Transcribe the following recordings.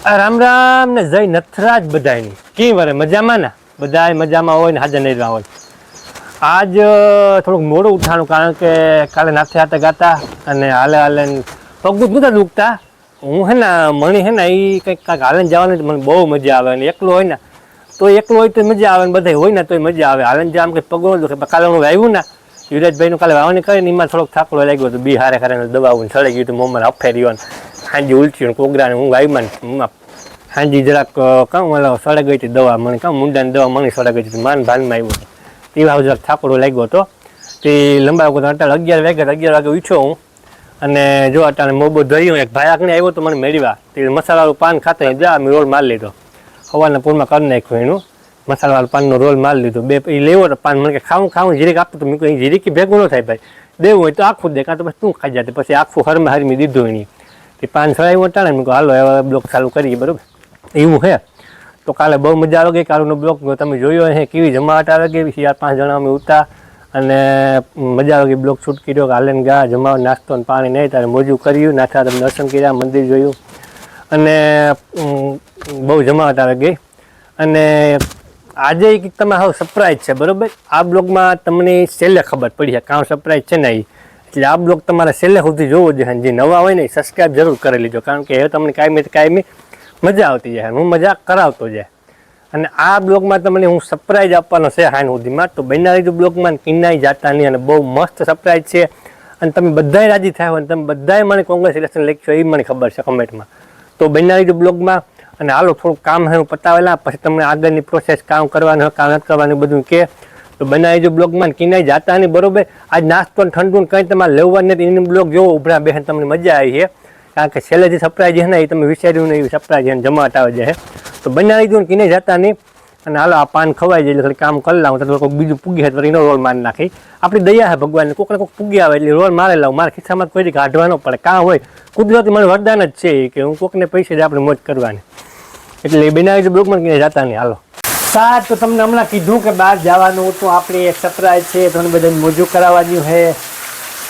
રામ રામ ને જય નથરાજ બધાયની કેમ વરે મજામાં ને બધાય મજામાં હોય ને હાજર નહીં રહ્યા હોય. આજ થોડુંક મોડું ઉઠાણું કારણ કે કાલે નાથે હાથે ગાતા અને હાલે હાલે પગ નહોતા દુખતા. હું હે ને મણી હે ને એ કંઈક કાંઈક હાલે જવાનું મને બહુ મજા આવે અને એકલું હોય ને તો એકલું હોય તો મજા આવે ને બધા હોય ને તો મજા આવે. હાલે જવા કંઈક પગ ન દુખે. કાલે હું આવ્યું ને યુવરાજભાઈનું કાલે વાવણી કરીને એમાં થોડોક થાકડો લાગ્યો હતો. બી હારે હારે દવા સળી ગયું હતું મોમાં હફે રહ્યો ને હાંજી ઉલટ્યું કોગરાને હું વાવીમાં હાંજી જરાક કાં સળે ગઈ હતી દવા મને કાં મુંડાની દવા મણી સળે ગઈ હતી માન ભાનમાં આવ્યું હતું. તેવા જરાક થાકડો લાગ્યો હતો. તે લંબાવ્યો અટાણે 11 વાગે ઉઠ્યો હું અને જો અટાણે મોબો ધર્યો એક ભાઈ આગળ આવ્યો તો મને મેળવ્યા. તે મસાલાવાળું પાન ખાતા જા મેં રોલ મારી લીધો. સવારના પૂરમાં કરી નાખ્યું એનું મસાલાવાળું પાનનો રોલ મારી લીધો. બે એ લેવો તો પાન મને કે ખાવું જીરીક આપતું તો મેં કહ્યું જીરીક ભેગું ન થાય ભાઈ, દેવું હોય તો આખું દે કાં તો પછી તું ખાઈ જાય. પછી આખું હરમાં હરમી દીધું એની. તે પાન સળાવ્યું અટાણે મેં કહું હાલો હવે બ્લોક ચાલુ કરીએ બરાબર એવું હે. તો કાલે બહુ મજા આવે ગઈ. કાલનો બ્લોક તમે જોયો હે કેવી જમાવટ આવે ગઈ. 4-5 જણા અમે ઉતા અને મજા આવે ગઈ. બ્લોક શૂટ કર્યો હાલે ને ગા જમાવ નાસ્તો ને પાણી નહીં તારે મોજું કર્યું નાથા તમે દર્શન કર્યા મંદિર જોયું અને બહુ જમાવટ આવે ગઈ. અને આજે કંઈક તમે હવે સરપ્રાઈઝ છે બરાબર. આ બ્લોગમાં તમને છેલ્લે ખબર પડી છે કાં સરપ્રાઈઝ છે ને એ એટલે આ બ્લોગ તમારે છેલ્લે સુધી જોવો જોઈએ. જે નવા હોય ને એ સબસ્ક્રાઈબ જરૂર કરી લીધો કારણ કે એ તમને કાયમી મજા આવતી જાય. હું મજા કરાવતો જાય. અને આ બ્લોગમાં તમને હું સરપ્રાઈઝ આપવાનો છે હાન સુધીમાં તો બન્યા રહીજો બ્લોગમાં કિન્નાઈ જાતા નહીં. અને બહુ મસ્ત સરપ્રાઈઝ છે અને તમે બધાય રાજી થાય હોય તમે બધાય મને કોંગ્રેચ્યુલેશન લખશો એ મને ખબર છે કમેન્ટમાં. તો બન્યા રહીજો બ્લોગમાં અને હાલો થોડુંક કામ હું પતાવેલા પછી તમને આગળની પ્રોસેસ કામ કરવાનું કામ નથી કરવાનું બધું કે તો બનાવી જો બ્લોગમાં કિન્નાઈ જાતા નહીં બરોબર. આજ નાસ્તો નાસ્તો કંઈ તમારે લેવા નથી એની બ્લોગ જોવો ઉભરા બહેન તમને મજા આવી છે કારણ કે છેલ્લે જે સરપ્રાઈઝ છે ને એ તમે વિચાર્યું નહીં એવી સરપ્રાઈઝ એને જમાટ આવે છે. તો બનાવી દઉં કિન્નાઈ જાતા નહીં અને હાલો આ પાન ખવાઈ જાય એટલે થોડી કામ કરી લાવું તો કોઈક બીજું પૂગી હોય તો એનો રોલ મારી નાખી. આપણી દયા છે ભગવાનને કોઈકને કોઈક પૂગી આવે એટલે રોલ મારે લાવું. મારા ખિસ્સામાં કોઈ કાઢવાનો પડે કાં હોય કુદરતી મને વરદાન જ છે કે હું કોઈકને પૈસે જ આપણે મોજ કરવાની એટલે બનાવી જો બ્લોગમાં કિન્નાઈ જાતા નહીં. હાલો સાત તો તમને હમણાં કીધું કે બહાર જવાનું હતું આપણી એક સરપ્રાઈઝ છે તમને બધાને મોજું કરાવવાનું છે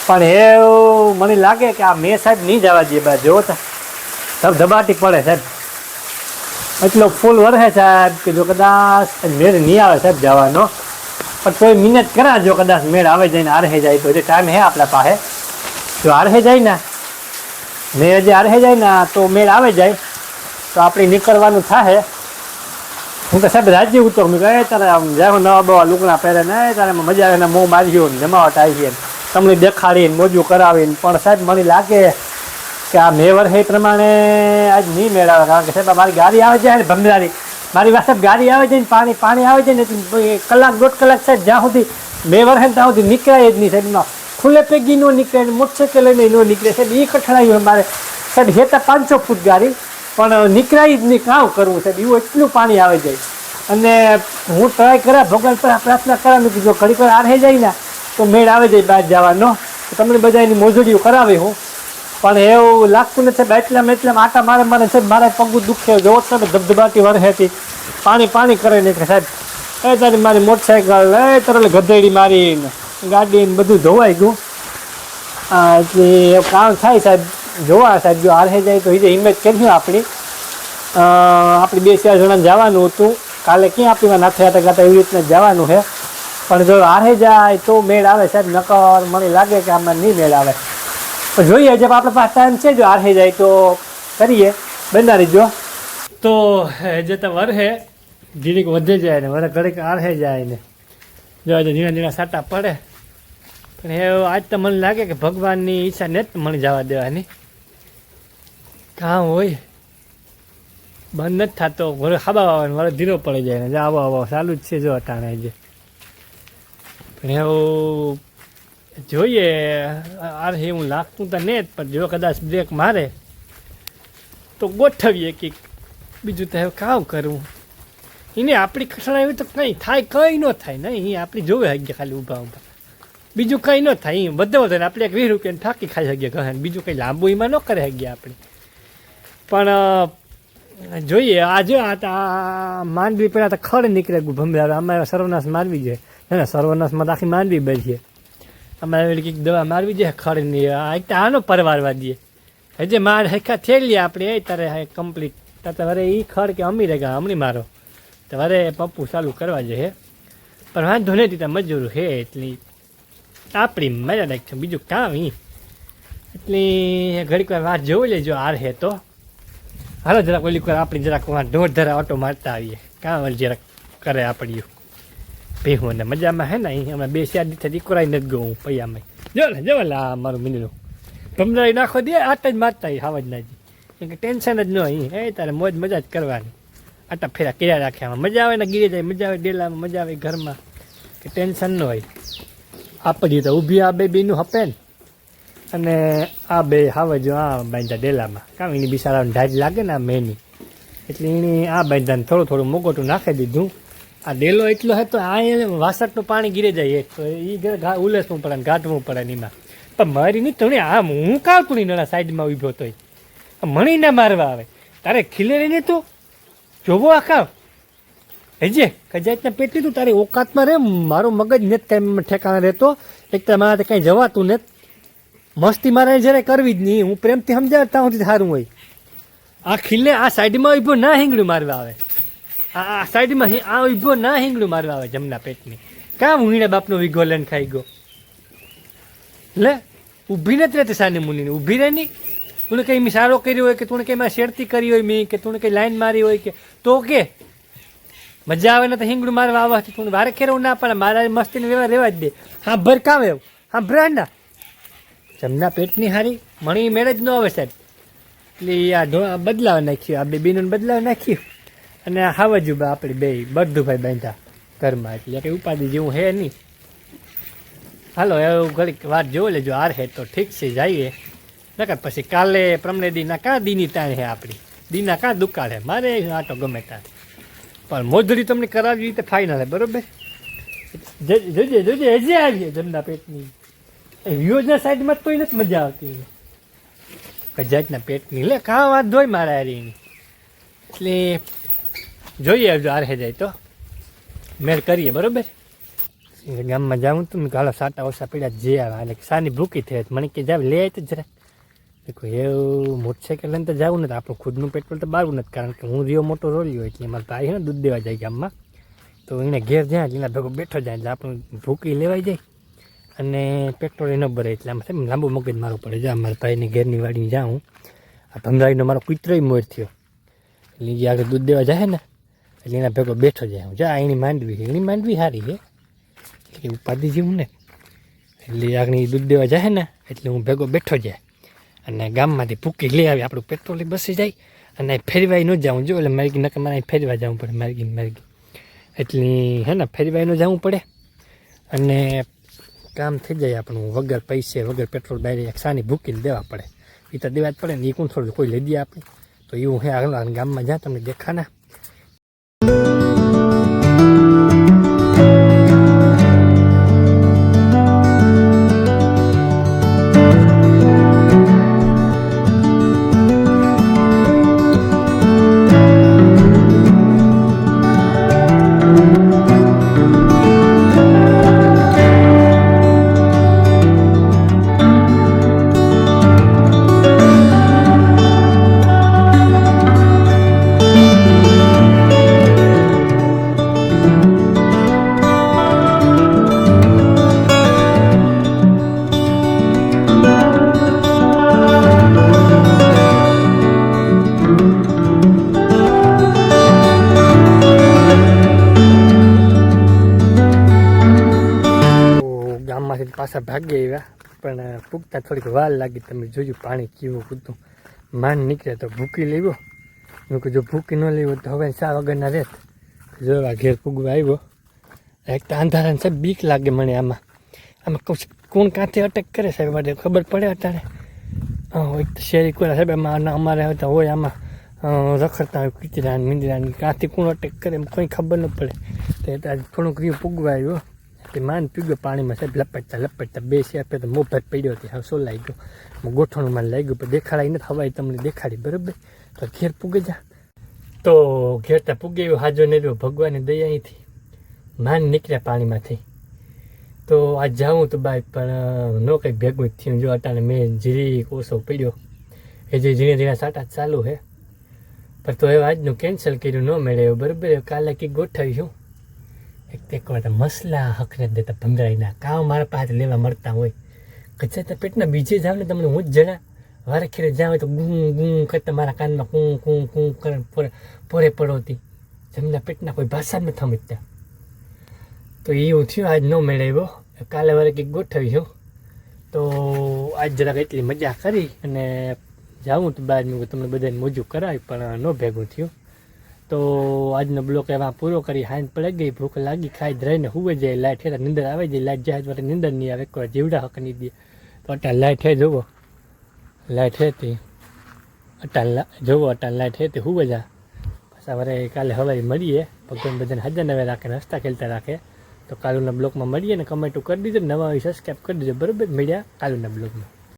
પણ એવું મને લાગે કે આ મેં સાહેબ નહીં જવા દઈએ બહાર જોવો તો ધબાટી પડે સાહેબ એટલો ફૂલ વરસે સાહેબ કે જો કદાચ મેળ નહીં આવે સાહેબ જવાનો પણ તોય મહેનત કરાજો કદાચ મેળ આવે જાય ને આરહે જાય તો હજી ટાઈમ હે આપણા પાસે. જો આરહે જાય ને મેં હજી આરહે જાય ને તો મેળ આવે જાય તો આપણે નીકળવાનું થાય. હું તો સાહેબ રાજી ઉતર મેં કહે તારે આમ જાય નવા બવા લુકડા પહેરે ને તારે મજા આવે ને મોં મારી ગયો ને જમાવટ આવી ગઈ તમને દેખાડીને મોજું કરાવીને પણ સાહેબ મને લાગે કે આ મેં વર્ષે પ્રમાણે આજ નહીં મેળવે કારણ કે સાહેબ મારી ગાડી આવે જાય ને ભમરાની મારી પાસે ગાડી આવે છે ને પાણી આવે છે ને કલાક 1.5 કલાક સાહેબ જ્યાં સુધી મેં વર્ષે ને ત્યાં સુધી નીકળાય જ નહીં સાહેબ એમાં ખુલ્લે પેગી ન નીકળે મોટરસાઇકલ લઈને ન નીકળે સાહેબ એ કઠણાયું મારે સાહેબ હેતા 500 ફૂટ ગાડી પણ નીકળાય જ નહીં કામ કરવું સાહેબ એવું એટલું પાણી આવે જાય. અને હું ટ્રાય કર્યા ભગવાન પર પ્રાર્થના કરવાનું કે જો ઘડી પર આરહે જાય ને તો મેળ આવે જાય બહાર જવાનો તમને બધા એની મોજડીઓ કરાવી હું પણ એવું લાગતું નથી સાહેબ એટલામાં આટા મારે સાહેબ મારા પગું દુખે જોવો સાહેબ ધબધબાટી વરહેતી પાણી કરે ને કે સાહેબ એ તારી મારી મોટરસાઇકલ એ તારે ગધેડી મારી ગાડી ને બધું ધોવાઈ ગયું એટલે એવું કામ થાય સાહેબ જોવા સાહેબ જો આરહે જાય તો એ હિંમત કર્યું આપણી 2-4 જણા જવાનું હતું કાલે ક્યાં આપણી નાથે હાથે ગાતા એવી રીતના જવાનું છે પણ જો આરહે જાય તો મેળ આવે સાહેબ નકર મને લાગે કે આમાં નહીં મેળ આવે પણ જોઈએ જબ આપણા પાસે ટાઈમ છે જો આરહે જાય તો કરીએ બનાવી જો તો જે તો વરહે જીરીક વધે જાય ને વરે ઘડીક આરહે જાય ને જો ઝીણા સાટા પડે પણ એવું આજ તો મને લાગે કે ભગવાનની ઈચ્છા ને જ મને જવા દેવાની કામ હોય બંધ નથી થતો ઘરે ખાબા આવવાનું મારે ધીરો પડી જાય ને આવો ચાલુ જ છે જો અટાણે જે પણ એવું જોઈએ આરહે હું લાગતું તો ને જ પણ જો કદાચ બ્રેક મારે તો ગોઠવીએ કે બીજું તો હવે કામ કરવું એને આપણી ખસણાવી તો કંઈ થાય કંઈ ન થાય નહીં એ આપણી જોવે હગ્યા ખાલી ઊભા બીજું કંઈ ન થાય એ વધે ને આપણે 20 રૂપિયાને ફાંકી ખાઈ શકીએ કહે બીજું કંઈ લાંબુ એમાં ન કરે શકીએ આપણે પણ જોઈએ આજે આ માંડવી પહેલાં તો ખડ નીકળે ભમરા અમારે સર્વનાશ મારવી જાય ને સર્વનાશમાં તો આખી માંડવી બચીએ અમારે કંઈક દવા મારવી જાય ખડની એક તો આનો પરવારવા દઈએ હજે માર હરખા થયેલી આપણે એ તારે કમ્પ્લીટ તો તમારે એ ખડ કે અમી રેગા હમણી મારો તમારે પપ્પુ ચાલુ કરવા જોઈએ પણ વાંધો નહીં ત્યાં મજૂર હે એટલી આપણી મજા લાગ છે બીજું કામ ઈ એટલી ઘડીક વાર વાત જોઈ લેજો આર હે તો હાલો જરાક ઓલી વાર આપણી જરાક ઢોઢ ધરા ઓટો મારતા આવીએ કામ જરાક કરે આપણી ભેહું ને મજામાં હે ને અહીં હમણાં 2-4 દિવસથી દીકરાઈ નથી ગયો હું પૈયામાં જો લા મારું મીંડલું ભમરાઈ નાખો દે આટ જ મારતા હાવજ નાજી કેમ કે ટેન્શન જ ન અહીં એ તારે મોજ મજા જ કરવાની આટા ફેરા કર્યા રાખે આમાં મજા આવે ને ગીરી જાય મજા આવે ડેલામાં મજા આવે ઘરમાં કે ટેન્શન ન હોય આપણી તો ઊભી આ બે બેનું હપે ને અને આ બે હાવજો આ બાંધા ડેલામાં કામ એની બિચારાને ઢાજ લાગે ને આ મેની એટલે એની આ બાંધાને થોડું મોગોટું નાખી દીધું આ ડેલો એટલો હે તો આ વાસણનું પાણી ગીરે જાય એક તો એ ઉલેસવું પડે ને ગાંઠવું પડે ને એમાં પણ મારી નહીં તણે આમ હું કાં તું નળા સાઈડમાં ઊભો તોય મણી ના મારવા આવે તારે ખીલે રહીને તો જોવો આખા હેજે કજાતના પેટલી તું તારી ઓકાતમાં રે મારો મગજ નથી કાંઈ ઠેકાણા રહેતો એક તો મારે કાંઈ જવાતું નથી મસ્તી મારે જરાય કરવી જ નહીં હું પ્રેમથી સમજાવતા હું સારું હોય આ ખીલે આ સાઈડમાં ઊભો ના હિંગડું મારવા આવે આ સાઈડમાં આ ઊભો ના હિંગડું મારવા આવે જમના પેટની કામ હું બાપનો વિગો લઈને ખાઈ ગયો લે ઊભી નથી રહેતી સાની મુનિની ઊભી રહે નહીં તું કંઈ મેં સારો કર્યો હોય કે તું કંઈ મેં શેરતી કરી હોય મેં કે તું કંઈ લાઈન મારી હોય કે તો કે મજા આવે ને તો હિંગડું મારવા આવવાથી તું વારે ખેરવું ના પડે મારા મસ્તીને વ્યવહાર રહેવા જ દે હા ભર કામ એવું હા બ્રાન્ડા જમના પેટની હારી મણી મેળે જ ન આવે સાહેબ એટલે આ બદલાવ નાખ્યું આ બેબીનું બદલાવ નાખ્યું અને આ હાવજુ બા આપણે બે બરધુભાઈ બાંધ્યા ઘરમાં એટલે કંઈ ઉપાધિ જેવું હે નહીં હાલો એવું ઘડીક વાત જોઈ લેજો આર હે તો ઠીક છે જઈએ નકર પછી કાલે પ્રમણે દીના કાં દીની તાણ હે આપણી દીના કાં દુકાળ હે મારે આટો ગમે ત્યાં પણ મોજડી તમને કરાવવી રીતે ફાઇનલ હે બરોબર જોજે હજી આવીએ જમના પેટની યોજના સાઈડમાં તો નથી મજા આવતી કજાતના પેટની લે કાં વાત ધોઈ મારા હારીની એટલે જોઈએ આવજો આર હે જાય તો મેળ કરીએ બરોબર ગામમાં જાઉં તો ગાળો સાટા ઓછા પડ્યા જે આવે એટલે સાની ભૂકી થઈ મને કે જાવ લે તો જરા દેખો એવું મોટરસાઇકલ લઈને તો જવું નથી આપણું ખુદનું પેટ્રોલ તો બારવું નથી કારણ કે હું રહ્યો મોટો રોલ્યો એટલે મારા ભાઈ છે ને દૂધ દેવા જાય ગામમાં તો એને ઘેર જાય એટલે એના ભેગો બેઠો જાય એટલે આપણું ભૂકી લેવાઈ જાય અને પેટ્રોલ એ ન ભરે એટલે આમાં લાંબુ મગજ મારવું પડે જા મારા ભાઈની ઘેરની વાડીને જાઉં આ ભમરાઈનો મારો કૂતરોય મોર થયો એટલે જે આગળ દૂધ દેવા જાય ને એટલે એના ભેગો બેઠો જાય હું જા એની માંડવી સારી છે એટલે ઉપાધિ જેવું ને એટલે આગળ દૂધ દેવા જાય ને એટલે હું ભેગો બેઠો જાય અને ગામમાંથી ભૂકી લઈ આવી આપણું પેટ્રોલ બસી જાય અને ફેરવાઈ ન જાઉં જો એટલે મારી નકર મારે ફેરવા જવું પડે માર્ગી એટલે હે ને ફેરવાઈ ન જવું પડે અને કામ થઈ જાય આપણું વગર પૈસે વગર પેટ્રોલ બારી એક સાની ભૂકીને દેવા પડે એ તો દેવા જ પડે ને એ કોણ થોડું કોઈ લઈ દે આપણે તો એવું હે આગળ ગામમાં જ્યાં તમને દેખાના પાછા ભાગે આવ્યા પણ પૂગતા થોડીક વાર લાગી તમે જોયું પાણી કેવું કૂદતું માન નીકળે તો ભૂકી લેવો હું કે જો ભૂકી ન લેવો તો હવે સા વગરના રહેત જોવા ઘેર પૂગવા આવ્યો એક તો અંધારાને સાહેબ બીક લાગે મને આમાં કોણ કાંથી અટેક કરે સાહેબ માટે ખબર પડે અત્યારે એક તો શેરી કોઈ સાહેબ એમાં અમારે આવતા હોય આમાં રખડતા હોય કીચરા મીંદરા કાંથી કોણ અટેક કરે એમ કંઈ ખબર ન પડે તો થોડુંક રહ્યું પૂગવા આવ્યો તે માન પીગયો પાણીમાં સાહેબ લપટતા બે આપે તો મોભત પડ્યો હતી હવે સોલાઈ ગયો ગોઠણું માન લાગી ગયું પણ દેખાડાઈ નથી હવાઈ તમને દેખાડી બરાબર તો ઘેર પૂગે જા તો ઘેર ત્યાં પૂગે એવું હાજો ને રહ્યો ભગવાનની દયાથી માન નીકળ્યા પાણીમાંથી તો આ જાઉં તો બાય પણ ન કંઈક ભેગું જ થયું જો અટાણે મેં જીરી કોસો પડ્યો એ જે ઝીણા ઝીણા સાટા ચાલુ છે પણ તો હવે આજનું કેન્સલ કર્યું ન મળે એવું બરાબર. કાલે કંઈક ગોઠવીશું એક વાર મસલા હક નથી દેતા ભંગાઈના કામ મારા પાસે લેવા મળતા હોય કચ્છા પેટના બીજે જાવ ને તમને હું જ જણા વારે ખેરે જાવ તો ગું ગું કરતા મારા કાનમાં કું કું કું કરે પોરે પડોતી જમના પેટના કોઈ ભાષા જ નથી સમજતા. તો એવું થયું આજ ન મેળવ્યો. કાલે વારે કંઈક ગોઠવીશું. તો આજ જરાક એટલી મજા કરી અને જાઉં તો બાદ મેં તમને બધાને મોજું કરાવી પણ ન ભેગું થયું. તો આજનો બ્લોક એમાં પૂરો કરી હાંજ પડી ગઈ ભૂખ લાગી ખાઈ રહીને હુવે જાય લાઇટ હેઠળ નીંદર આવી જાય લાઇટ જાય માટે નીંદર નહીં આવે કોઈ જીવડા હક નહીં દે તો અટાણ લાઇટ હે જોવો લાઇટ હેતી અટાણ જોવો અટાણ લાઇટ હેતી હુવે જા પાછા વરે કાલે હવારે મળીએ ભગવાન બધાને હાજર નવે રાખે રસ્તા ખેલતા રાખે. તો કાલુના બ્લોકમાં મળીએ ને કમેન્ટો કરી દીધો નવા સબસ્ક્રાઈબ કરી દીધો બરાબર મળ્યા કાલુના બ્લોકમાં.